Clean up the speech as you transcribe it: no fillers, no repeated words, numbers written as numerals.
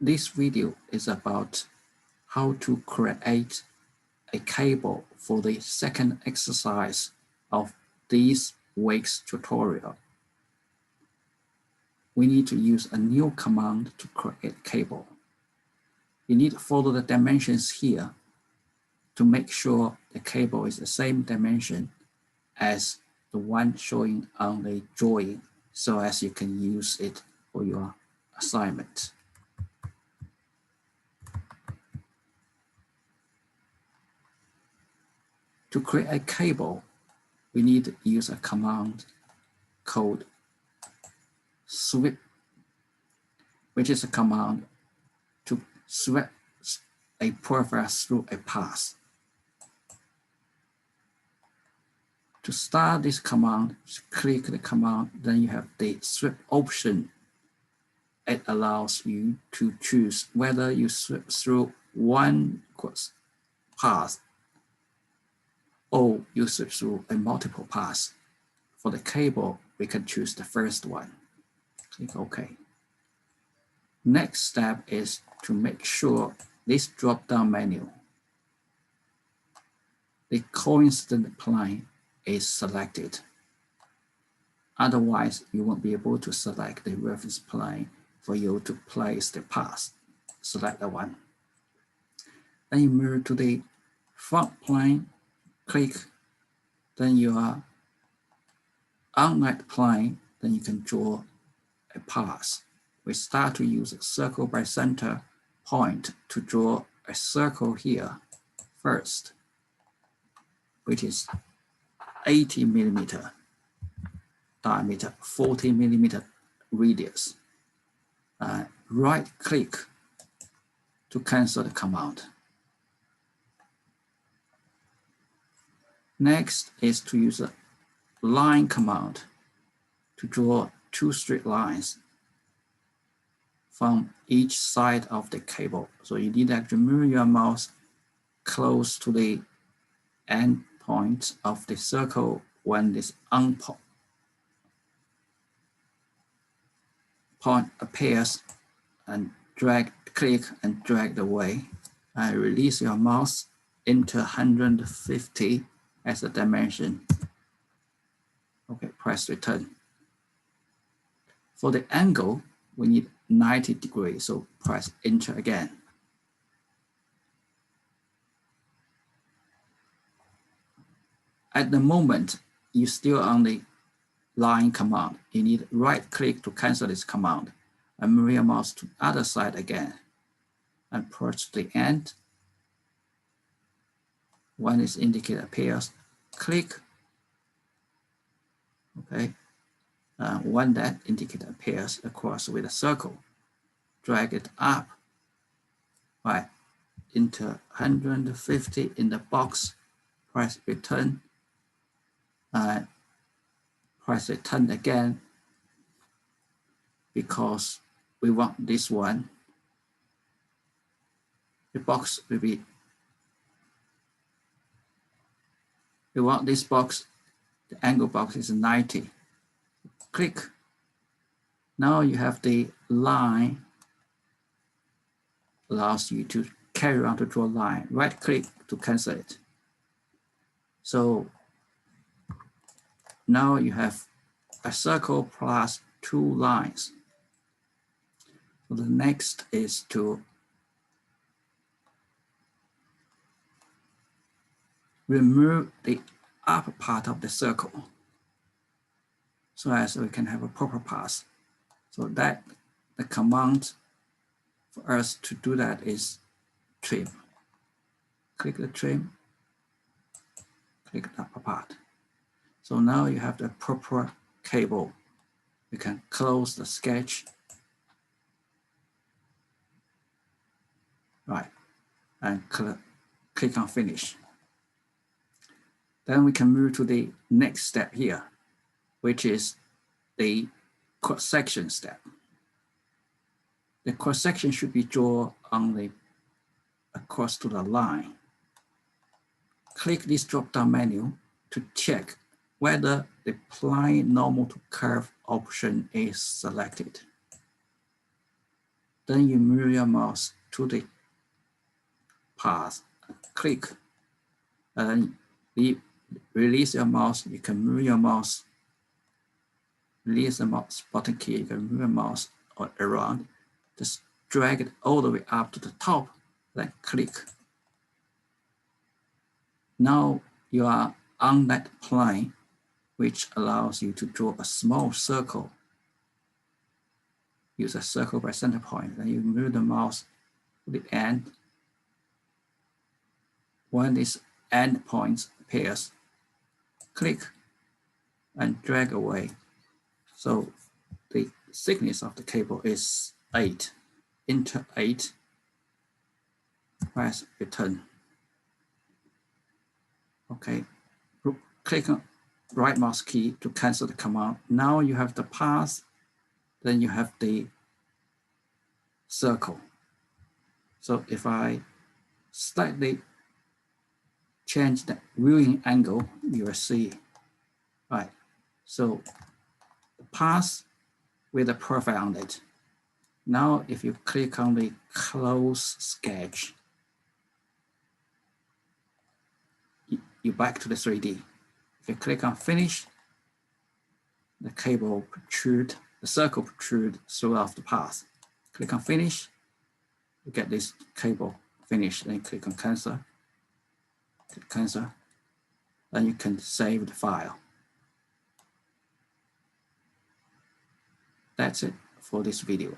This video is about how to create a cable for the second exercise of this week's tutorial. We need to use a new command to create cable. You need to follow the dimensions here to make sure the cable is the same dimension as the one showing on the drawing, so as you can use it for your assignment. To create a cable, we need to use a command called sweep, which is a command to sweep a profile through a path. To start this command, click the command, then you have the sweep option. It allows you to choose whether you sweep through one path or you sweep through a multiple paths. For the cable, we can choose the first one. Click OK. Next step is to make sure this drop-down menu, the coincident plane is selected. Otherwise, you won't be able to select the reference plane for you to place the path. Select the one. Then you move to the front plane, click, then you are on that plane, then you can draw a path. We start to use a circle by center point to draw a circle here first, which is 80 millimeter diameter, 40 millimeter radius. Right click to cancel the command. Next is to use a line command to draw two straight lines from each side of the cable. So you need to actually move your mouse close to the end point of the circle when this on point appears, and click and drag the way. And release your mouse into 150 as a dimension. Okay, press return. For the angle, we need 90 degrees, so press enter again. At the moment, you're still on the line command. You need right click to cancel this command and move your mouse to the other side again and press the end. When this indicator appears, click. Okay. When that indicator appears across with a circle, drag it up right into 150 in the box, press return, press return again because we want this one. The box will be, we want this box, the angle box is 90. Click. Now you have the line, allows you to carry on to draw a line. Right click to cancel it. So now you have a circle plus two lines. So the next is to remove the upper part of the circle so as we can have a proper path. So that the command for us to do that is trim. Click the trim, click the upper part. So now you have the proper cable. You can close the sketch. Right, and click on finish. Then we can move to the next step here, which is the cross-section step. The cross-section should be drawn on the across to the line. Click this drop-down menu to check whether the plane normal to curve option is selected. Then you move your mouse to the path, click, and release your mouse. You can move your mouse, release the mouse button key, you can move your mouse around, just drag it all the way up to the top, then click. Now you are on that plane, which allows you to draw a small circle. Use a circle by center point, then you move the mouse to the end. When this end point appears, click and drag away. So the thickness of the cable is 8. Enter 8, press return. Okay, click on right mouse key to cancel the command. Now you have the path, then you have the circle. So if I slightly change the viewing angle, you will see, right? So the path with a profile on it. Now, if you click on the close sketch, you're back to the 3D. If you click on finish, the cable protrude, the circle protrude throughout the path. Click on finish, you get this cable finished, then click on cancel, click cancel, then you can save the file. That's it for this video.